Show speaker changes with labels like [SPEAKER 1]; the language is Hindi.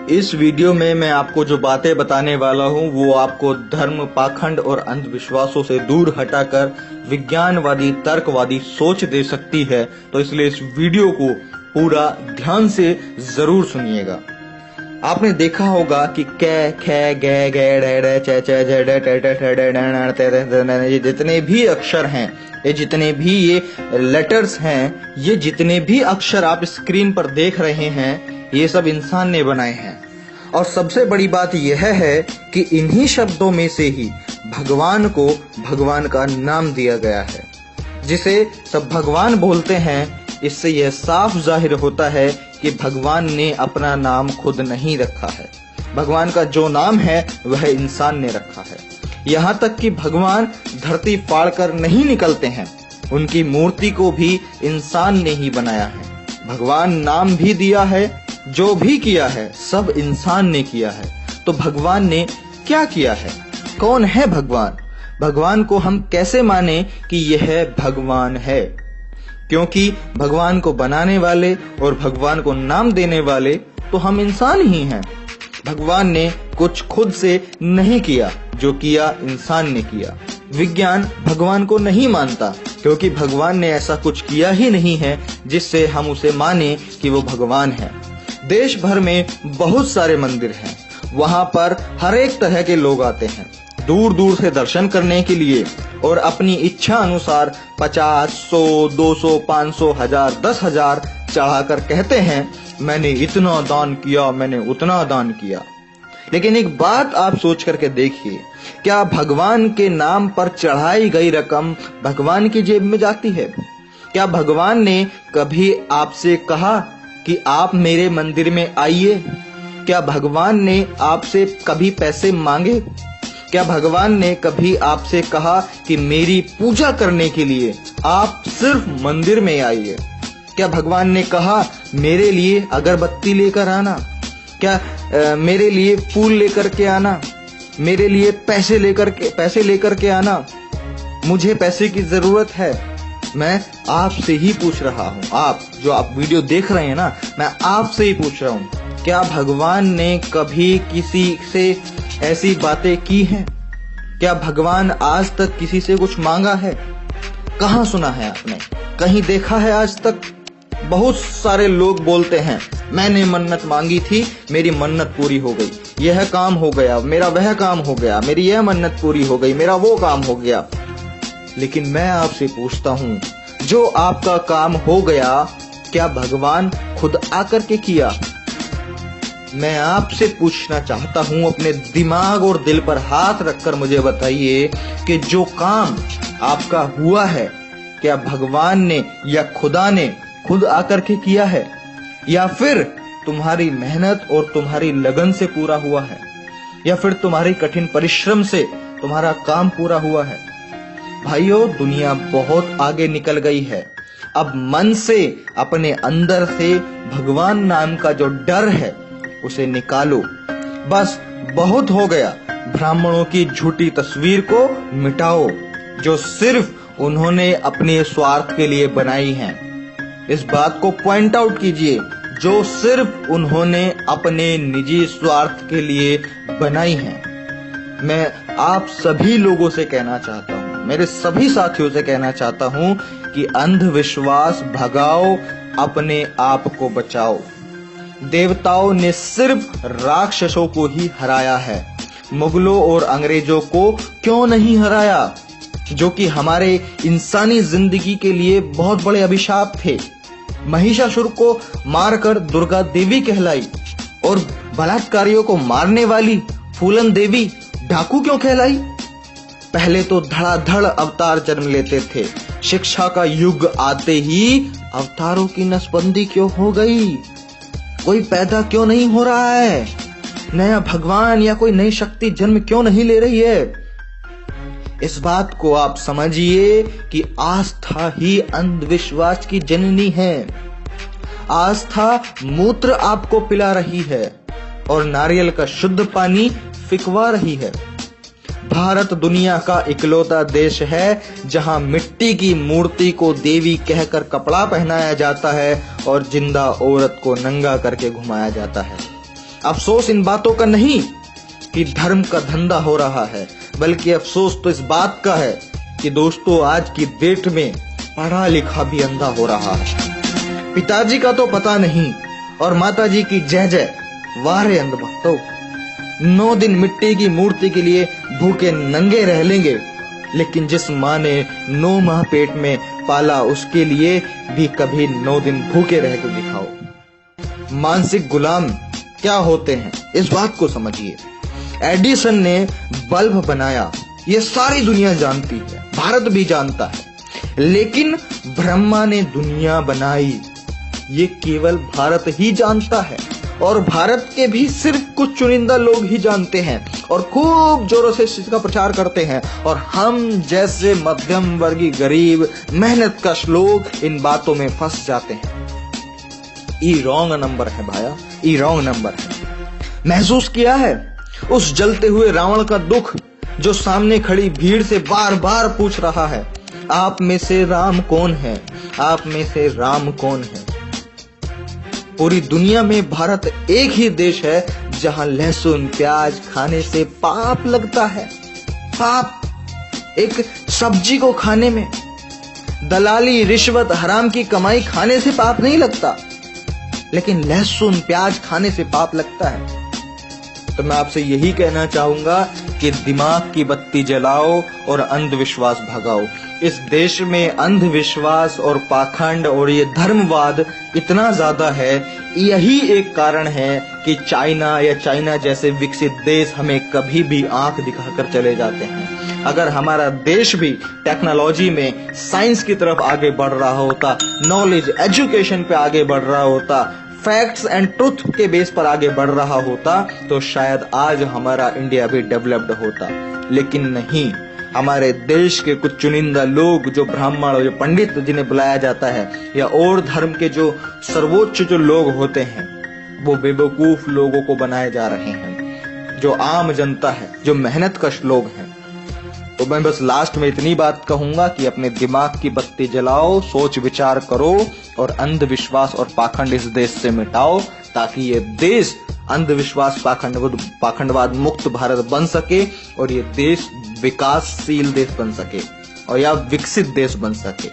[SPEAKER 1] इस वीडियो में मैं आपको जो बातें बताने वाला हूँ वो आपको धर्म, पाखंड और अंधविश्वासों से दूर हटाकर विज्ञानवादी, तर्कवादी सोच दे सकती है। तो इसलिए इस वीडियो को पूरा ध्यान से जरूर सुनिएगा। आपने देखा होगा कि कै, खे, गे, गे, डे, डे, चे, चे, जे, डे, टे, टे, टे, डे, डे, टे, टे, टे, टे, ये जितने भी अक्षर हैं, ये जितने भी ये लेटर्स हैं, ये जितने भी अक्षर आप स्क्रीन पर देख रहे हैं, ये सब इंसान ने बनाए हैं। और सबसे बड़ी बात यह है कि इन्हीं शब्दों में से ही भगवान को भगवान का नाम दिया गया है, जिसे सब भगवान बोलते हैं। इससे यह साफ जाहिर होता है कि भगवान ने अपना नाम खुद नहीं रखा है। भगवान का जो नाम है वह इंसान ने रखा है। यहाँ तक कि भगवान धरती फाड़कर नहीं निकलते हैं, उनकी मूर्ति को भी इंसान ने ही बनाया है। भगवान नाम भी दिया है, जो भी किया है सब इंसान ने किया है। तो भगवान ने क्या किया है? कौन है भगवान? भगवान को हम कैसे माने कि यह भगवान है? क्योंकि भगवान को बनाने वाले और भगवान को नाम देने वाले तो हम इंसान ही हैं। भगवान ने कुछ खुद से नहीं किया, जो किया इंसान ने किया। विज्ञान भगवान को नहीं मानता, क्योंकि भगवान ने ऐसा कुछ किया ही नहीं है जिससे हम उसे माने कि वो भगवान है। देश भर में बहुत सारे मंदिर हैं, वहां पर हर एक तरह के लोग आते हैं दूर दूर से दर्शन करने के लिए, और अपनी इच्छा अनुसार 50, 100, 200, 500, 1000, 10,000 चढ़ाकर कहते हैं मैंने इतना दान किया, मैंने उतना दान किया। लेकिन एक बात आप सोच करके देखिए, क्या भगवान के नाम पर चढ़ाई गई रकम भगवान की जेब में जाती है? क्या भगवान ने कभी आपसे कहा कि आप मेरे मंदिर में आइए? क्या भगवान ने आपसे कभी पैसे मांगे? क्या भगवान ने कभी आपसे कहा कि मेरी पूजा करने के लिए आप सिर्फ मंदिर में आइए? क्या भगवान ने कहा मेरे लिए अगरबत्ती लेकर आना? क्या मेरे लिए फूल लेकर के आना? मेरे लिए पैसे लेकर के आना? मुझे पैसे की जरूरत है। मैं आपसे ही पूछ रहा हूँ, आप जो आप वीडियो देख रहे हैं ना, मैं आपसे ही पूछ रहा हूँ, क्या भगवान ने कभी किसी से ऐसी बातें की हैं? क्या भगवान आज तक किसी से कुछ मांगा है? कहाँ सुना है आपने? कहीं देखा है आज तक? बहुत सारे लोग बोलते हैं मैंने मन्नत मांगी थी, मेरी मन्नत पूरी हो गई, यह काम हो गया, मेरा वह काम हो गया, मेरी यह मन्नत पूरी हो गई, मेरा वो काम हो गया। लेकिन मैं आपसे पूछता हूँ, जो आपका काम हो गया, क्या भगवान खुद आकर के किया? मैं आपसे पूछना चाहता हूं, अपने दिमाग और दिल पर हाथ रखकर मुझे बताइए कि जो काम आपका हुआ है, क्या भगवान ने या खुदा ने खुद आकर के किया है, या फिर तुम्हारी मेहनत और तुम्हारी लगन से पूरा हुआ है, या फिर तुम्हारी कठिन परिश्रम से तुम्हारा काम पूरा हुआ है? भाइयों, दुनिया बहुत आगे निकल गई है। अब मन से, अपने अंदर से भगवान नाम का जो डर है उसे निकालो। बस बहुत हो गया। ब्राह्मणों की झूठी तस्वीर को मिटाओ, जो सिर्फ उन्होंने अपने स्वार्थ के लिए बनाई है। इस बात को पॉइंट आउट कीजिए, जो सिर्फ उन्होंने अपने निजी स्वार्थ के लिए बनाई है। मैं आप सभी लोगों से कहना चाहता हूँ, मेरे सभी साथियों से कहना चाहता हूँ कि अंधविश्वास भगाओ, अपने आप को बचाओ। देवताओं ने सिर्फ राक्षसों को ही हराया है, मुगलों और अंग्रेजों को क्यों नहीं हराया, जो कि हमारे इंसानी जिंदगी के लिए बहुत बड़े अभिशाप थे। महिषासुर को मारकर दुर्गा देवी कहलाई, और बलात्कारियों को मारने वाली फूलन देवी डाकू क्यों कहलाई? पहले तो धड़ाधड़ अवतार जन्म लेते थे, शिक्षा का युग आते ही अवतारों की नसबंदी क्यों हो गई? कोई पैदा क्यों नहीं हो रहा है? नया भगवान या कोई नई शक्ति जन्म क्यों नहीं ले रही है? इस बात को आप समझिए कि आस्था ही अंधविश्वास की जननी है। आस्था मूत्र आपको पिला रही है और नारियल का शुद्ध पानी फिकवा रही है। भारत दुनिया का इकलौता देश है जहां मिट्टी की मूर्ति को देवी कहकर कपड़ा पहनाया जाता है और जिंदा औरत को नंगा करके घुमाया जाता है। अफसोस इन बातों का नहीं कि धर्म का धंधा हो रहा है, बल्कि अफसोस तो इस बात का है कि दोस्तों आज की डेट में पढ़ा लिखा भी अंधा हो रहा है। पिताजी का तो पता नहीं और माताजी की जय जय, वारे अंधभक्तों। 9 दिन मिट्टी की मूर्ति के लिए भूखे नंगे रह लेंगे, लेकिन जिस माँ ने 9 माह पेट में पाला उसके लिए भी कभी 9 दिन भूखे रह के दिखाओ। मानसिक गुलाम क्या होते हैं इस बात को समझिए। एडिसन ने बल्ब बनाया, ये सारी दुनिया जानती है, भारत भी जानता है, लेकिन ब्रह्मा ने दुनिया बनाई ये केवल भारत ही जानता है, और भारत के भी सिर्फ कुछ चुनिंदा लोग ही जानते हैं और खूब जोरों से इसका प्रचार करते हैं, और हम जैसे मध्यम वर्गीय गरीब मेहनतकश लोग इन बातों में फंस जाते हैं। ई रॉन्ग नंबर है भाया, ई रॉन्ग नंबर है। महसूस किया है उस जलते हुए रावण का दुख जो सामने खड़ी भीड़ से बार बार पूछ रहा है, आप में से राम कौन है, आप में से राम कौन है। पूरी दुनिया में भारत एक ही देश है जहां लहसुन प्याज खाने से पाप लगता है। पाप एक सब्जी को खाने में, दलाली रिश्वत हराम की कमाई खाने से पाप नहीं लगता, लेकिन लहसुन प्याज खाने से पाप लगता है। तो मैं आपसे यही कहना चाहूंगा कि दिमाग की बत्ती जलाओ और अंधविश्वास भगाओ। इस देश में अंधविश्वास और पाखंड और ये धर्मवाद इतना ज्यादा है, यही एक कारण है कि चाइना जैसे विकसित देश हमें कभी भी आंख दिखाकर चले जाते हैं। अगर हमारा देश भी टेक्नोलॉजी में साइंस की तरफ आगे बढ़ रहा होता, नॉलेज एजुकेशन पे आगे बढ़ रहा होता, फैक्ट्स एंड ट्रुथ के बेस पर आगे बढ़ रहा होता, तो शायद आज हमारा इंडिया भी डेवलप्ड होता। लेकिन नहीं, हमारे देश के कुछ चुनिंदा लोग जो ब्राह्मण और जो पंडित जिन्हें बुलाया जाता है, या और धर्म के जो सर्वोच्च जो लोग होते हैं, वो बेवकूफ लोगों को बनाए जा रहे हैं। जो आम जनता है, जो मेहनतकश लोग हैं। तो मैं बस लास्ट में इतनी बात कहूंगा कि अपने दिमाग की बत्ती जलाओ, सोच विचार करो और अंधविश्वास और पाखंड इस देश से मिटाओ, ताकि ये देश अंधविश्वास पाखंडवाद मुक्त भारत बन सके और ये देश विकासशील देश बन सके और या विकसित देश बन सके।